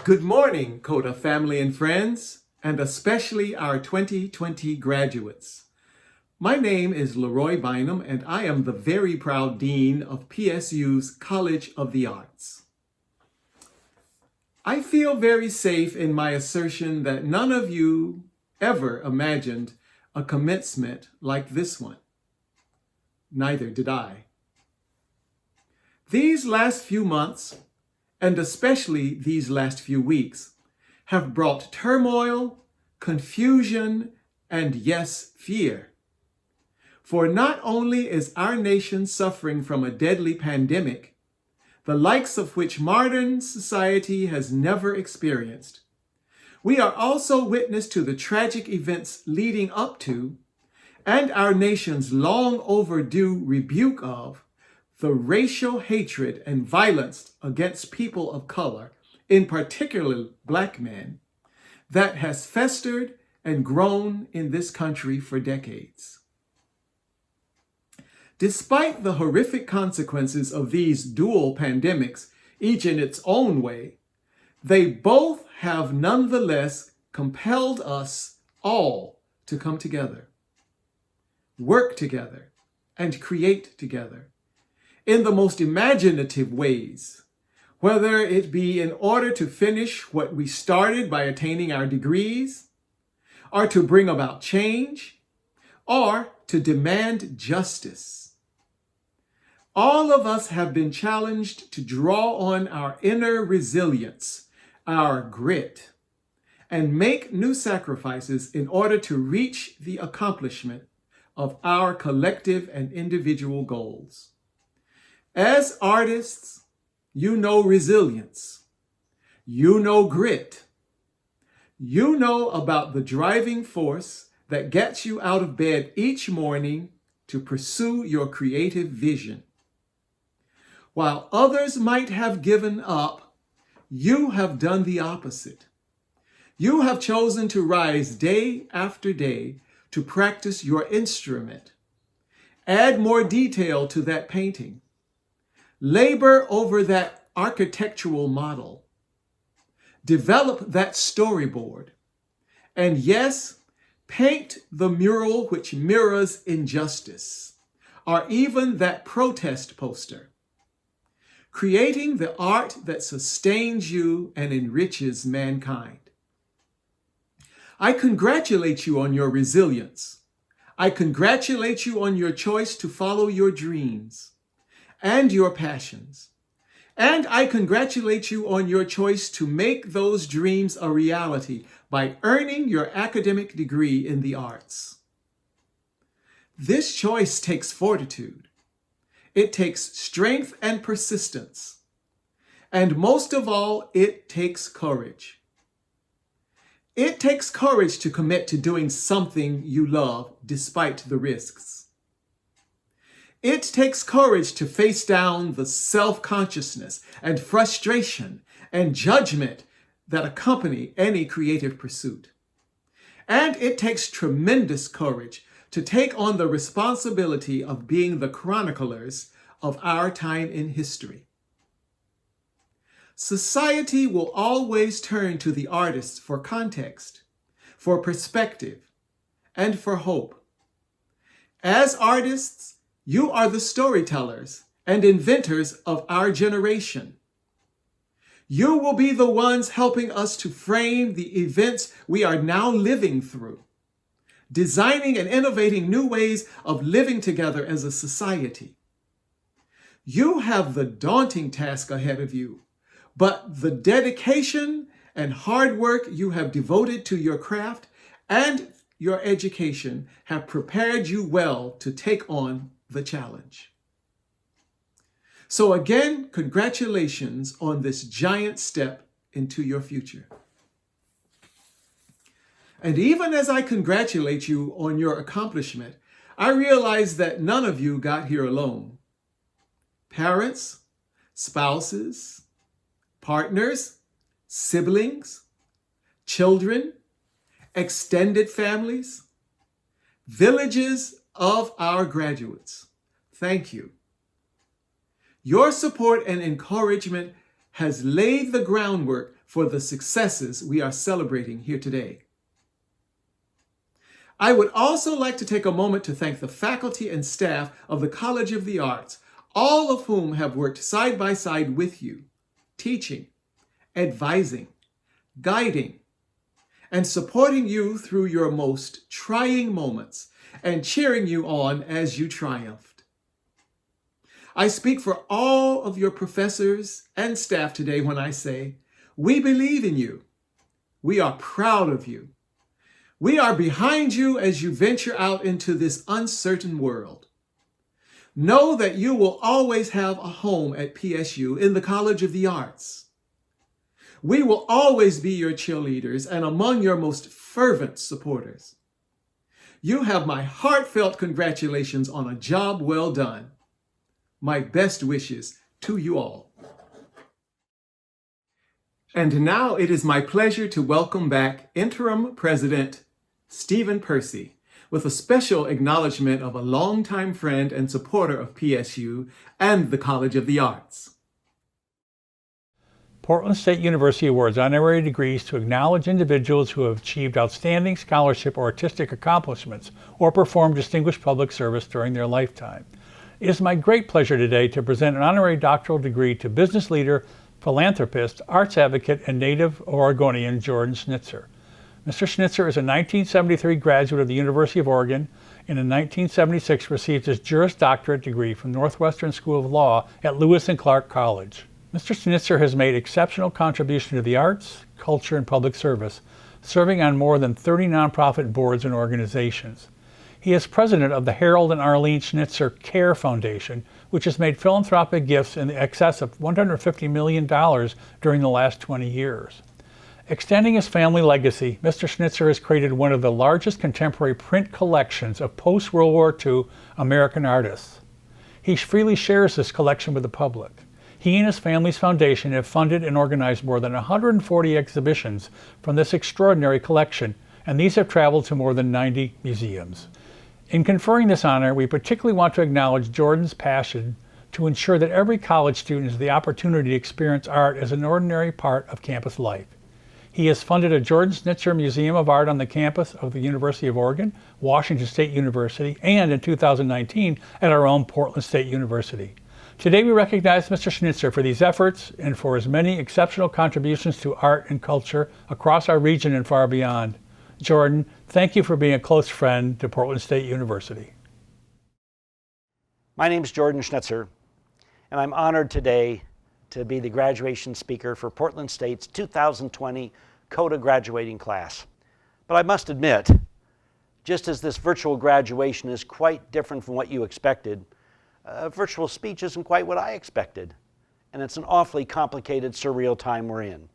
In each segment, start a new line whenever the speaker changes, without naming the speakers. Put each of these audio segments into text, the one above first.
Good morning, COTA family and friends, and especially our 2020 graduates. My name is Leroy Bynum, and I am the very proud Dean of PSU's College of the Arts. I feel very safe in my assertion that none of you ever imagined a commencement like this one. Neither did I. These last few months, and especially these last few weeks, have brought turmoil, confusion, and yes, fear. For not only is our nation suffering from a deadly pandemic, the likes of which modern society has never experienced, we are also witness to the tragic events leading up to, and our nation's long overdue rebuke of, the racial hatred and violence against people of color, in particular Black men, that has festered and grown in this country for decades. Despite the horrific consequences of these dual pandemics, each in its own way, they both have nonetheless compelled us all to come together, work together, and create together in the most imaginative ways, whether it be in order to finish what we started by attaining our degrees, or to bring about change, or to demand justice. All of us have been challenged to draw on our inner resilience, our grit, and make new sacrifices in order to reach the accomplishment of our collective and individual goals. As artists, you know resilience, you know grit, you know about the driving force that gets you out of bed each morning to pursue your creative vision. While others might have given up, you have done the opposite. You have chosen to rise day after day to practice your instrument, add more detail to that painting, labor over that architectural model, develop that storyboard, and yes, paint the mural which mirrors injustice, or even that protest poster, creating the art that sustains you and enriches mankind. I congratulate you on your resilience. I congratulate you on your choice to follow your dreams and your passions. And I congratulate you on your choice to make those dreams a reality by earning your academic degree in the arts. This choice takes fortitude. It takes strength and persistence. And most of all, it takes courage. It takes courage to commit to doing something you love despite the risks. It takes courage to face down the self-consciousness and frustration and judgment that accompany any creative pursuit. And it takes tremendous courage to take on the responsibility of being the chroniclers of our time in history. Society will always turn to the artists for context, for perspective, and for hope. As artists, you are the storytellers and inventors of our generation. You will be the ones helping us to frame the events we are now living through, designing and innovating new ways of living together as a society. You have the daunting task ahead of you, but the dedication and hard work you have devoted to your craft and your education have prepared you well to take on the challenge. So again, congratulations on this giant step into your future. And even as I congratulate you on your accomplishment, I realize that none of you got here alone. Parents, spouses, partners, siblings, children, extended families, villages of our graduates, thank you. Your support and encouragement has laid the groundwork for the successes we are celebrating here today. I would also like to take a moment to thank the faculty and staff of the College of the Arts, all of whom have worked side by side with you, teaching, advising, guiding, and supporting you through your most trying moments and cheering you on as you triumphed. I speak for all of your professors and staff today when I say, we believe in you. We are proud of you. We are behind you as you venture out into this uncertain world. Know that you will always have a home at PSU in the College of the Arts. We will always be your cheerleaders and among your most fervent supporters. You have my heartfelt congratulations on a job well done. My best wishes to you all. And now it is my pleasure to welcome back Interim President Stephen Percy, with a special acknowledgement of a longtime friend and supporter of PSU and the College of the Arts.
Portland State University awards honorary degrees to acknowledge individuals who have achieved outstanding scholarship or artistic accomplishments or performed distinguished public service during their lifetime. It is my great pleasure today to present an honorary doctoral degree to business leader, philanthropist, arts advocate, and native Oregonian Jordan Schnitzer. Mr. Schnitzer is a 1973 graduate of the University of Oregon and in 1976 received his Juris Doctorate degree from Northwestern School of Law at Lewis and Clark College. Mr. Schnitzer has made exceptional contribution to the arts, culture, and public service, serving on more than 30 nonprofit boards and organizations. He is president of the Harold and Arlene Schnitzer Care Foundation, which has made philanthropic gifts in excess of $150 million during the last 20 years. Extending his family legacy, Mr. Schnitzer has created one of the largest contemporary print collections of post-World War II American artists. He freely shares this collection with the public. He and his family's foundation have funded and organized more than 140 exhibitions from this extraordinary collection, and these have traveled to more than 90 museums. In conferring this honor, we particularly want to acknowledge Jordan's passion to ensure that every college student has the opportunity to experience art as an ordinary part of campus life. He has funded a Jordan Schnitzer Museum of Art on the campus of the University of Oregon, Washington State University, and in 2019 at our own Portland State University. Today we recognize Mr. Schnitzer for these efforts and for his many exceptional contributions to art and culture across our region and far beyond. Jordan, thank you for being a close friend to Portland State University.
My name is Jordan Schnitzer, and I'm honored today to be the graduation speaker for Portland State's 2020 COTA graduating class. But I must admit, just as this virtual graduation is quite different from what you expected, a virtual speech isn't quite what I expected, and it's an awfully complicated, surreal time we're in.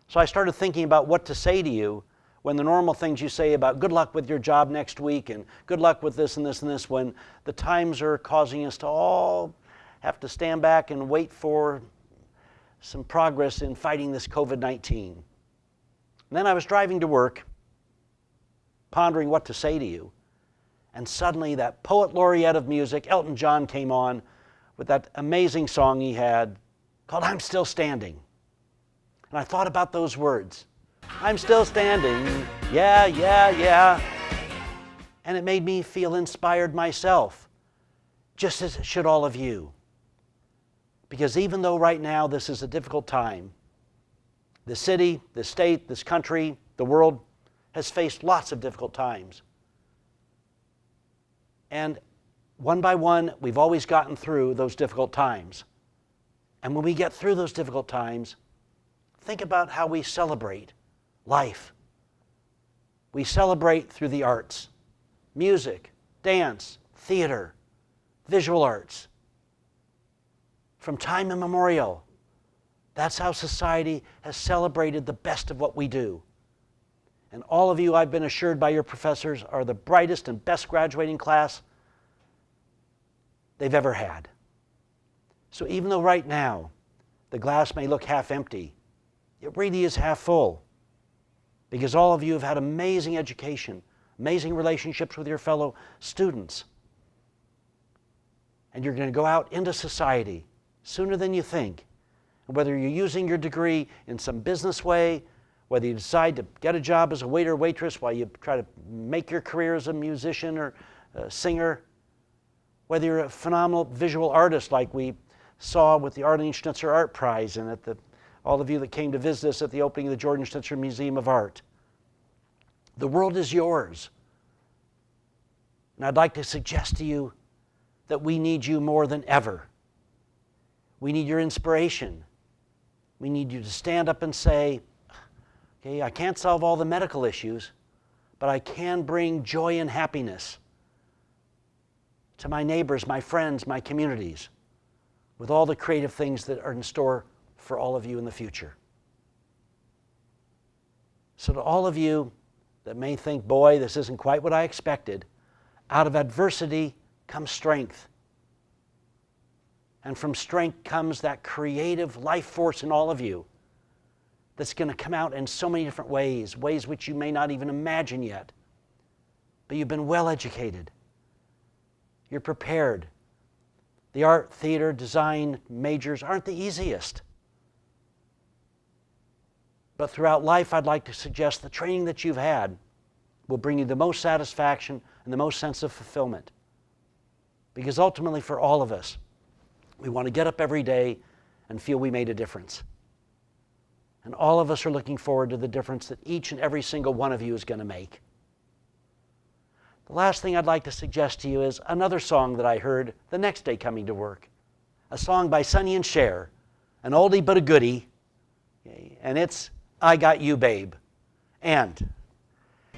So I started thinking about what to say to you when the normal things you say about good luck with your job next week and good luck with this and this and this, when the times are causing us to all have to stand back and wait for some progress in fighting this COVID-19. And then I was driving to work, pondering what to say to you, and suddenly that poet laureate of music, Elton John, came on with that amazing song he had called I'm Still Standing. And I thought about those words. I'm still standing, yeah, yeah, yeah. And it made me feel inspired myself, just as it should all of you. Because even though right now this is a difficult time, the city, the state, this country, the world has faced lots of difficult times. And one by one, we've always gotten through those difficult times. And when we get through those difficult times, think about how we celebrate life. We celebrate through the arts, music, dance, theater, visual arts. From time immemorial, that's how society has celebrated the best of what we do. And all of you, I've been assured by your professors, are the brightest and best graduating class they've ever had. So even though right now the glass may look half empty, it really is half full. Because all of you have had amazing education, amazing relationships with your fellow students. And you're going to go out into society sooner than you think. And whether you're using your degree in some business way, whether you decide to get a job as a waiter or waitress while you try to make your career as a musician or a singer, whether you're a phenomenal visual artist like we saw with the Arlene Schnitzer Art Prize and at all of you that came to visit us at the opening of the Jordan Schnitzer Museum of Art. The world is yours. And I'd like to suggest to you that we need you more than ever. We need your inspiration. We need you to stand up and say, okay, I can't solve all the medical issues, but I can bring joy and happiness to my neighbors, my friends, my communities, with all the creative things that are in store for all of you in the future. So to all of you that may think, boy, this isn't quite what I expected, out of adversity comes strength. And from strength comes that creative life force in all of you that's going to come out in so many different ways, ways which you may not even imagine yet. But you've been well educated. You're prepared. The art, theater, design majors aren't the easiest. But throughout life, I'd like to suggest the training that you've had will bring you the most satisfaction and the most sense of fulfillment. Because ultimately, for all of us, we want to get up every day and feel we made a difference. And all of us are looking forward to the difference that each and every single one of you is going to make. The last thing I'd like to suggest to you is another song that I heard the next day coming to work. A song by Sonny and Cher, an oldie but a goodie, and it's I Got You, Babe. And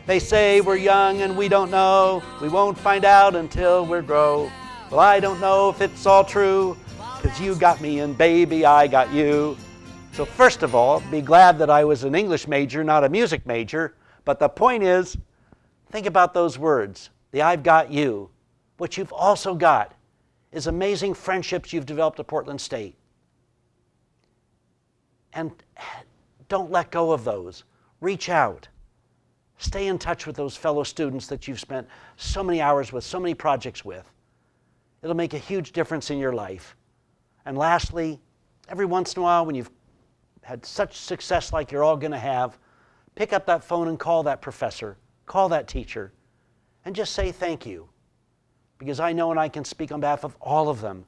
they say we're young and we don't know, we won't find out until we grow. Well, I don't know if it's all true, 'cause you got me and baby, I got you. So first of all, be glad that I was an English major, not a music major. But the point is, think about those words, the I've got you. What you've also got is amazing friendships you've developed at Portland State. And don't let go of those. Reach out. Stay in touch with those fellow students that you've spent so many hours with, so many projects with. It'll make a huge difference in your life. And lastly, every once in a while when you've had such success like you're all going to have, pick up that phone and call that professor, call that teacher, and just say thank you. Because I know, and I can speak on behalf of all of them,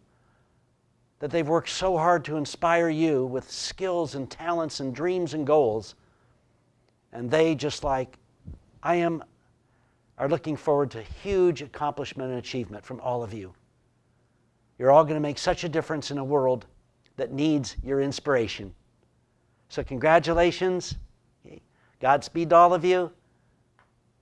that they've worked so hard to inspire you with skills and talents and dreams and goals. And they, just like I am, are looking forward to huge accomplishment and achievement from all of you. You're all going to make such a difference in a world that needs your inspiration. So congratulations, Godspeed to all of you,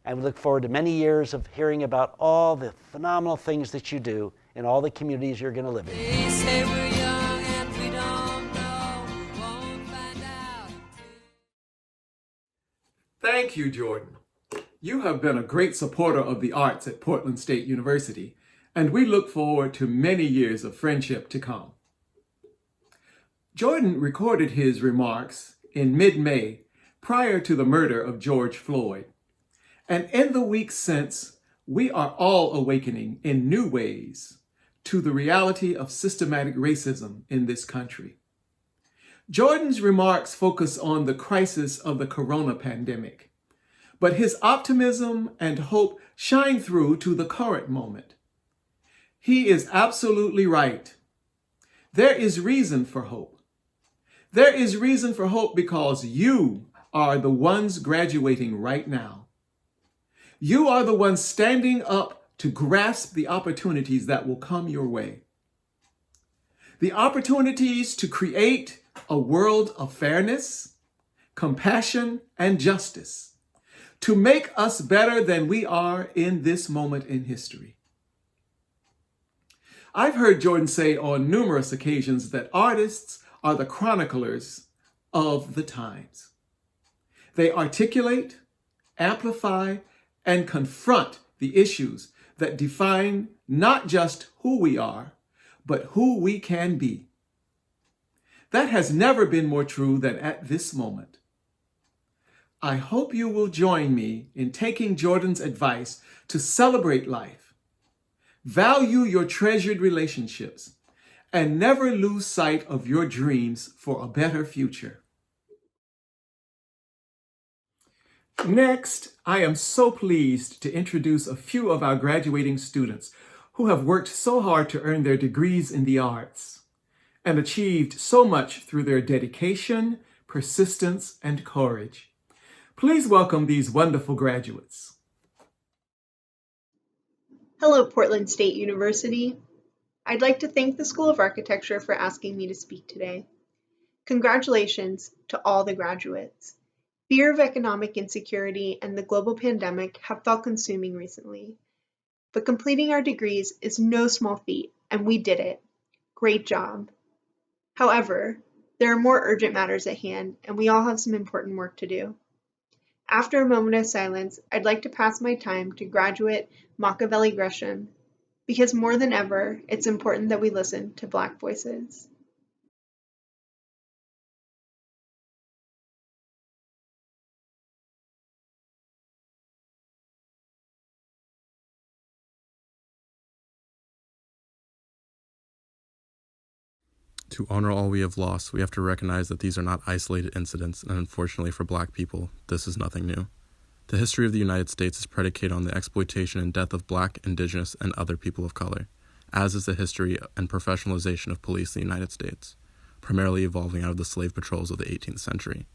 and we look forward to many years of hearing about all the phenomenal things that you do in all the communities you're going to live in.
They say we're young and we don't know, we won't find out.
Thank you, Jordan. You have been a great supporter of the arts at Portland State University, and we look forward to many years of friendship to come. Jordan recorded his remarks in mid-May prior to the murder of George Floyd. And in the weeks since, we are all awakening in new ways to the reality of systematic racism in this country. Jordan's remarks focus on the crisis of the corona pandemic, but his optimism and hope shine through to the current moment. He is absolutely right. There is reason for hope. There is reason for hope because you are the ones graduating right now. You are the ones standing up to grasp the opportunities that will come your way. The opportunities to create a world of fairness, compassion, and justice, to make us better than we are in this moment in history. I've heard Jordan say on numerous occasions that artists are the chroniclers of the times. They articulate, amplify, and confront the issues that define not just who we are, but who we can be. That has never been more true than at this moment. I hope you will join me in taking Jordan's advice to celebrate life, value your treasured relationships, and never lose sight of your dreams for a better future. Next, I am so pleased to introduce a few of our graduating students who have worked so hard to earn their degrees in the arts and achieved so much through their dedication, persistence, and courage. Please welcome these wonderful graduates.
Hello, Portland State University. I'd like to thank the School of Architecture for asking me to speak today. Congratulations to all the graduates. Fear of economic insecurity and the global pandemic have felt consuming recently. But completing our degrees is no small feat, and we did it. Great job. However, there are more urgent matters at hand, and we all have some important work to do. After a moment of silence, I'd like to pass my time to graduate Machiavelli Gresham, because more than ever, it's important that we listen to Black voices.
To honor all we have lost, we have to recognize that these are not isolated incidents, and unfortunately for Black people, this is nothing new. The history of the United States is predicated on the exploitation and death of Black, Indigenous, and other people of color, as is the history and professionalization of police in the United States, primarily evolving out of the slave patrols of the 18th century.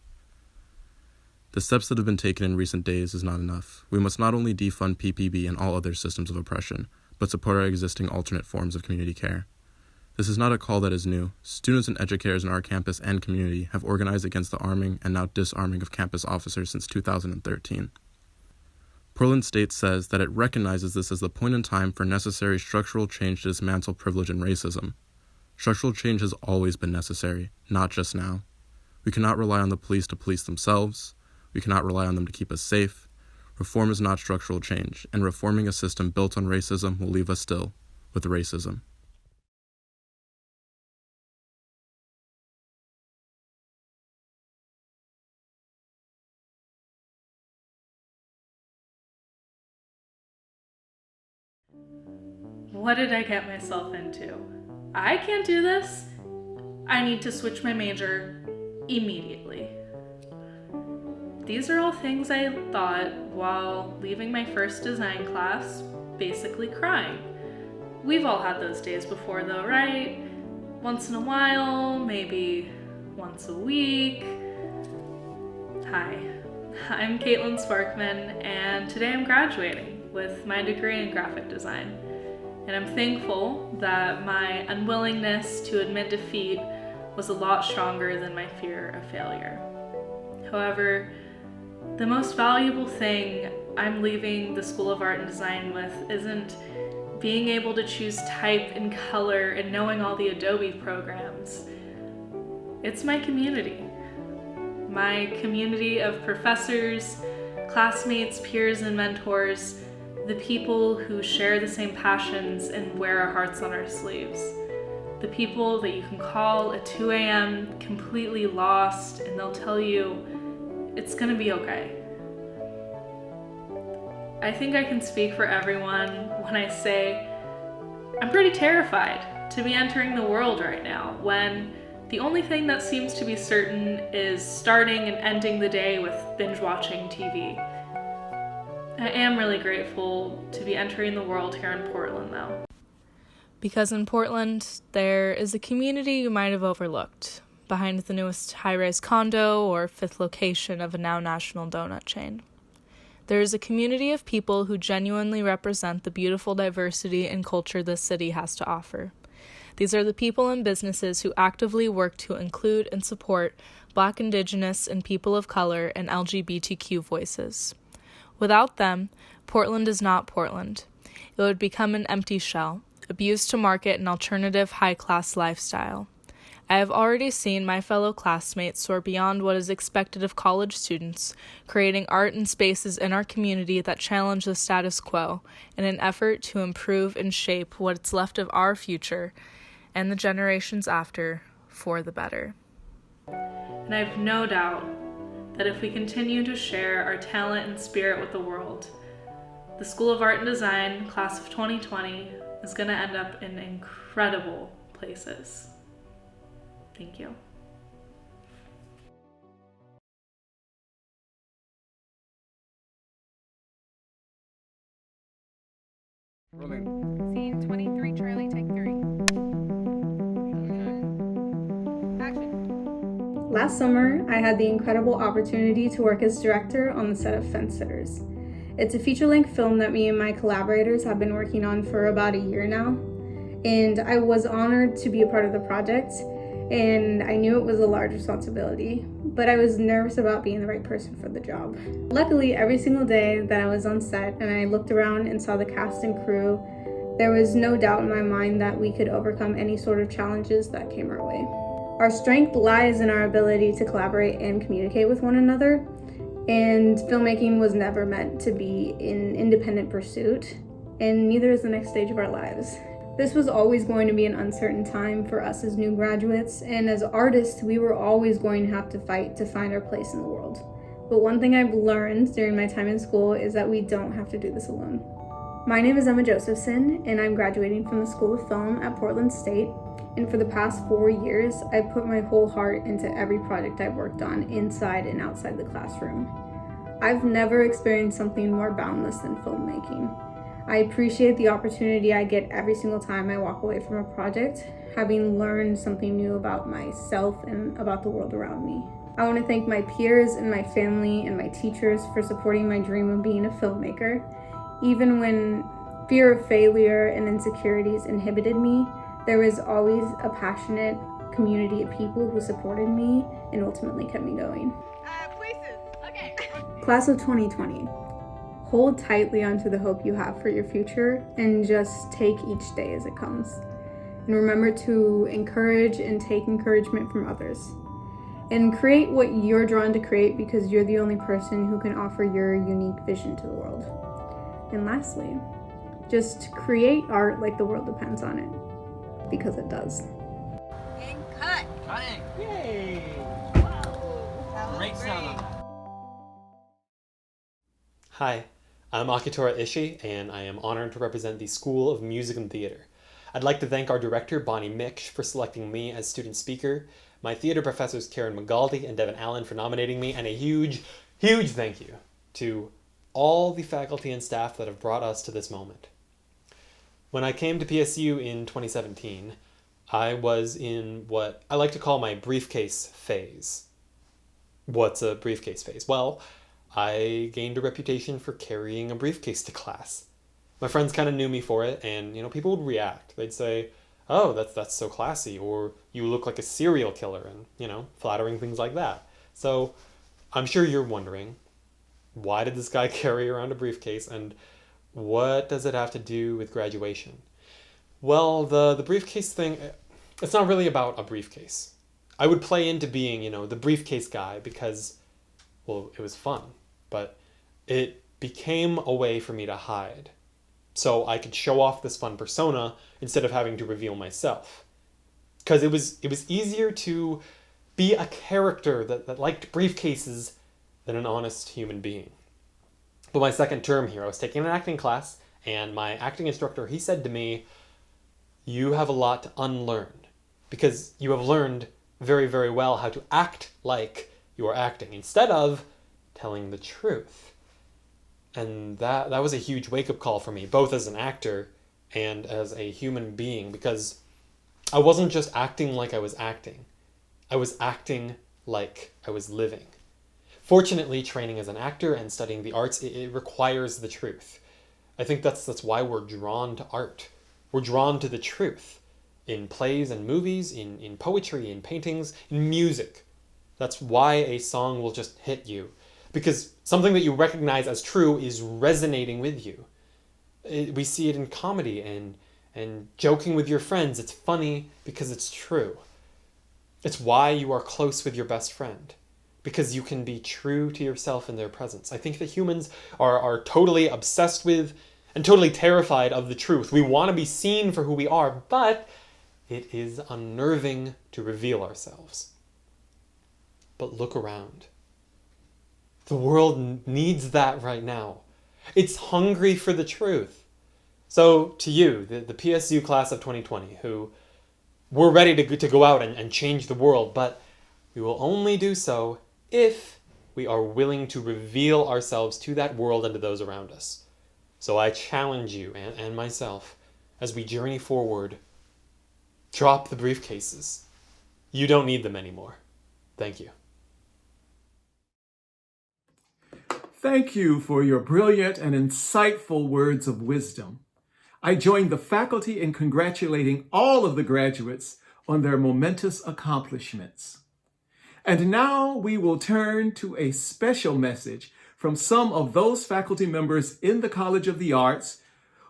The steps that have been taken in recent days is not enough. We must not only defund PPB and all other systems of oppression, but support our existing alternate forms of community care. This is not a call that is new. Students and educators in our campus and community have organized against the arming and now disarming of campus officers since 2013. Portland State says that it recognizes this as the point in time for necessary structural change to dismantle privilege and racism. Structural change has always been necessary, not just now. We cannot rely on the police to police themselves. We cannot rely on them to keep us safe. Reform is not structural change, and reforming a system built on racism will leave us still with racism.
What did I get myself into? I can't do this. I need to switch my major immediately. These are all things I thought while leaving my first design class, basically crying. We've all had those days before though, right? Once in a while, maybe once a week. Hi, I'm Caitlyn Sparkman, and today I'm graduating with my degree in graphic design. And I'm thankful that my unwillingness to admit defeat was a lot stronger than my fear of failure. However, the most valuable thing I'm leaving the School of Art and Design with isn't being able to choose type and color and knowing all the Adobe programs. It's my community. My community of professors, classmates, peers, and mentors, the people who share the same passions and wear our hearts on our sleeves. The people that you can call at 2 a.m. completely lost and they'll tell you it's gonna be okay. I think I can speak for everyone when I say I'm pretty terrified to be entering the world right now when the only thing that seems to be certain is starting and ending the day with binge watching TV. I am really grateful to be entering the world here in Portland, though. Because in Portland, there is a community you might have overlooked, behind the newest high-rise condo or fifth location of a now national donut chain. There is a community of people who genuinely represent the beautiful diversity and culture this city has to offer. These are the people and businesses who actively work to include and support Black, Indigenous, and people of color and LGBTQ voices. Without them, Portland is not Portland. It would become an empty shell, abused to market an alternative high-class lifestyle. I have already seen my fellow classmates soar beyond what is expected of college students, creating art and spaces in our community that challenge the status quo in an effort to improve and shape what's left of our future and the generations after for the better. And I have no doubt that if we continue to share our talent and spirit with the world, the School of Art and Design, class of 2020, is going to end up in incredible places. Thank you.
Scene 23, Charlie, take 3. Action.
Last summer, I had the incredible opportunity to work as director on the set of Fence Sitters. It's a feature-length film that me and my collaborators have been working on for about a year now, and I was honored to be a part of the project, and I knew it was a large responsibility, but I was nervous about being the right person for the job. Luckily, every single day that I was on set and I looked around and saw the cast and crew, there was no doubt in my mind that we could overcome any sort of challenges that came our way. Our strength lies in our ability to collaborate and communicate with one another, and filmmaking was never meant to be an independent pursuit, and neither is the next stage of our lives. This was always going to be an uncertain time for us as new graduates, and as artists, we were always going to have to fight to find our place in the world. But one thing I've learned during my time in school is that we don't have to do this alone. My name is Josephson, and I'm graduating from the School of Film at Portland State, and for the past 4 years, I've put my whole heart into every project I've worked on inside and outside the classroom. I've never experienced something more boundless than filmmaking. I appreciate the opportunity I get every single time I walk away from a project, having learned something new about myself and about the world around me. I want to thank my peers and my family and my teachers for supporting my dream of being a filmmaker. Even when fear of failure and insecurities inhibited me, there was always a passionate community of people who supported me and ultimately kept me going.
Places. Okay.
Class of 2020. Hold tightly onto the hope you have for your future and just take each day as it comes. And remember to encourage and take encouragement from others. And create what you're drawn to create because you're the only person who can offer your unique vision to the world. And lastly, just create art like the world depends on it, because it does.
And cut.
Cutting.
Yay!
Wow.
Great sound.
Hi, I'm Akitora Ishii, and I am honored to represent the School of Music and Theater. I'd like to thank our director, Bonnie Miksch, for selecting me as student speaker, my theater professors Karen McGaldy and Devin Allen for nominating me, and a huge, huge thank you to all the faculty and staff that have brought us to this moment. When I came to PSU in 2017, I was in what I like to call my briefcase phase. What's a briefcase phase? Well, I gained a reputation for carrying a briefcase to class. My friends kind of knew me for it, and people would react. They'd say, "Oh, that's so classy," or "You look like a serial killer," and flattering things like that. So I'm sure you're wondering, why did this guy carry around a briefcase, and what does it have to do with graduation? Well, the briefcase thing, it's not really about a briefcase. I would play into being, the briefcase guy because, well, it was fun, but it became a way for me to hide. So I could show off this fun persona instead of having to reveal myself. Because it was easier to be a character that liked briefcases than an honest human being. But my second term here, I was taking an acting class, and my acting instructor, he said to me, "You have a lot to unlearn, because you have learned very, very well how to act like you are acting, instead of telling the truth." And that was a huge wake-up call for me, both as an actor and as a human being, because I wasn't just acting like I was acting. I was acting like I was living. Fortunately, training as an actor and studying the arts, it requires the truth. I think that's why we're drawn to art. We're drawn to the truth in plays and movies, in poetry, in paintings, in music. That's why a song will just hit you. Because something that you recognize as true is resonating with you. We see it in comedy and joking with your friends. It's funny because it's true. It's why you are close with your best friend, because you can be true to yourself in their presence. I think that humans are totally obsessed with and totally terrified of the truth. We want to be seen for who we are, but it is unnerving to reveal ourselves. But look around. The world needs that right now. It's hungry for the truth. So to you, the PSU class of 2020, who We're ready to go out and change the world, but we will only do so if we are willing to reveal ourselves to that world and to those around us. So I challenge you and myself as we journey forward, drop the briefcases. You don't need them anymore. Thank you.
Thank you for your brilliant and insightful words of wisdom. I join the faculty in congratulating all of the graduates on their momentous accomplishments. And now we will turn to a special message from some of those faculty members in the College of the Arts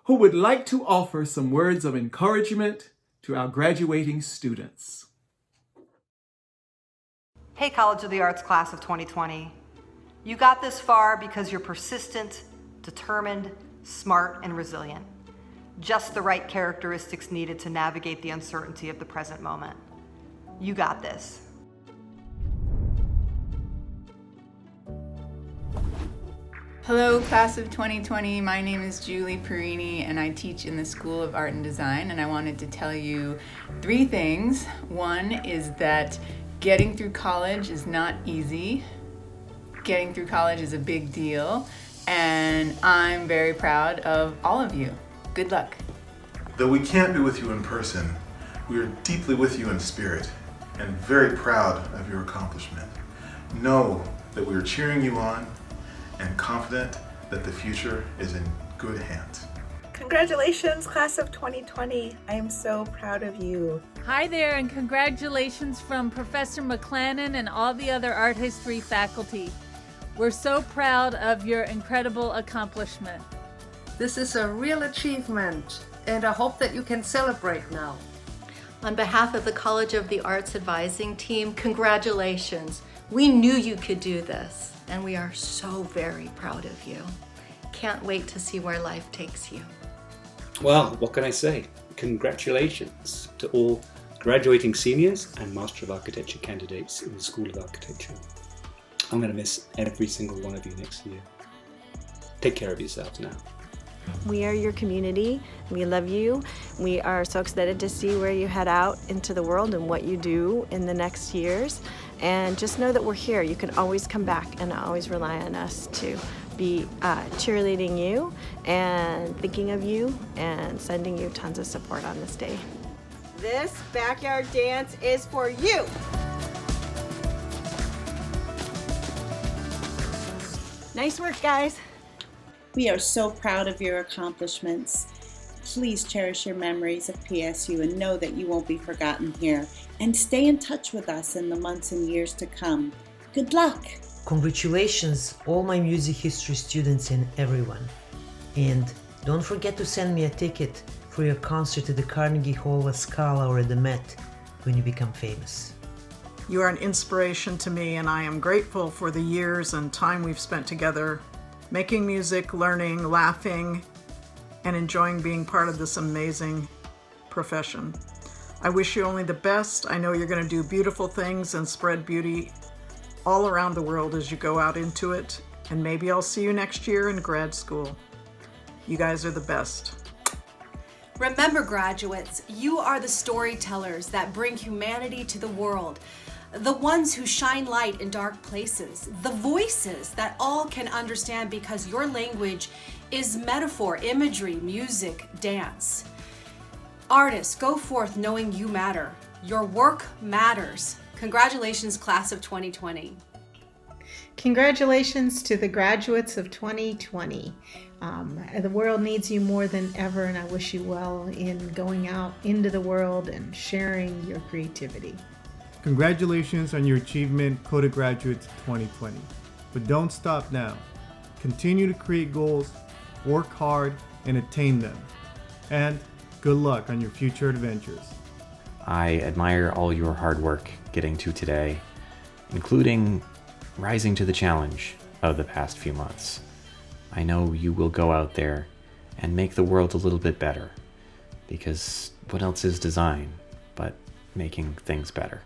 who would like to offer some words of encouragement to our graduating students.
Hey, College of the Arts class of 2020. You got this far because you're persistent, determined, smart, and resilient. Just the right characteristics needed to navigate the uncertainty of the present moment. You got this.
Hello, class of 2020. My name is Julie Perini, and I teach in the School of Art and Design, and I wanted to tell you 3 things. One is that getting through college is not easy. Getting through college is a big deal, and I'm very proud of all of you. Good luck.
Though we can't be with you in person, we are deeply with you in spirit and very proud of your accomplishment. Know that we are cheering you on and confident that the future is in good hands.
Congratulations, class of 2020. I am so proud of you.
Hi there, and congratulations from Professor McClannon and all the other art history faculty. We're so proud of your incredible accomplishment.
This is a real achievement, and I hope that you can celebrate now.
On behalf of the College of the Arts advising team, congratulations. We knew you could do this, and we are so very proud of you. Can't wait to see where life takes you.
Well, what can I say? Congratulations to all graduating seniors and Master of Architecture candidates in the School of Architecture. I'm going to miss every single one of you next year. Take care of yourselves now.
We are your community. We love you. We are so excited to see where you head out into the world and what you do in the next years. And just know that we're here. You can always come back and always rely on us to be cheerleading you and thinking of you and sending you tons of support on this day.
This backyard dance is for you.
Nice work, guys.
We are so proud of your accomplishments. Please cherish your memories of PSU and know that you won't be forgotten here. And stay in touch with us in the months and years to come. Good luck!
Congratulations, all my music history students and everyone. And don't forget to send me a ticket for your concert at the Carnegie Hall, La Scala, or at the Met when you become famous.
You are an inspiration to me, and I am grateful for the years and time we've spent together, making music, learning, laughing, and enjoying being part of this amazing profession. I wish you only the best. I know you're going to do beautiful things and spread beauty all around the world as you go out into it. And maybe I'll see you next year in grad school. You guys are the best.
Remember, graduates, you are the storytellers that bring humanity to the world. The ones who shine light in dark places. The voices that all can understand because your language is metaphor, imagery, music, dance. Artists, go forth knowing you matter. Your work matters. Congratulations, class of 2020.
Congratulations to the graduates of 2020. The world needs you more than ever, and I wish you well in going out into the world and sharing your creativity.
Congratulations on your achievement, COTA graduates 2020. But don't stop now. Continue to create goals, work hard, and attain them. And good luck on your future adventures.
I admire all your hard work getting to today, including rising to the challenge of the past few months. I know you will go out there and make the world a little bit better, because what else is design but making things better?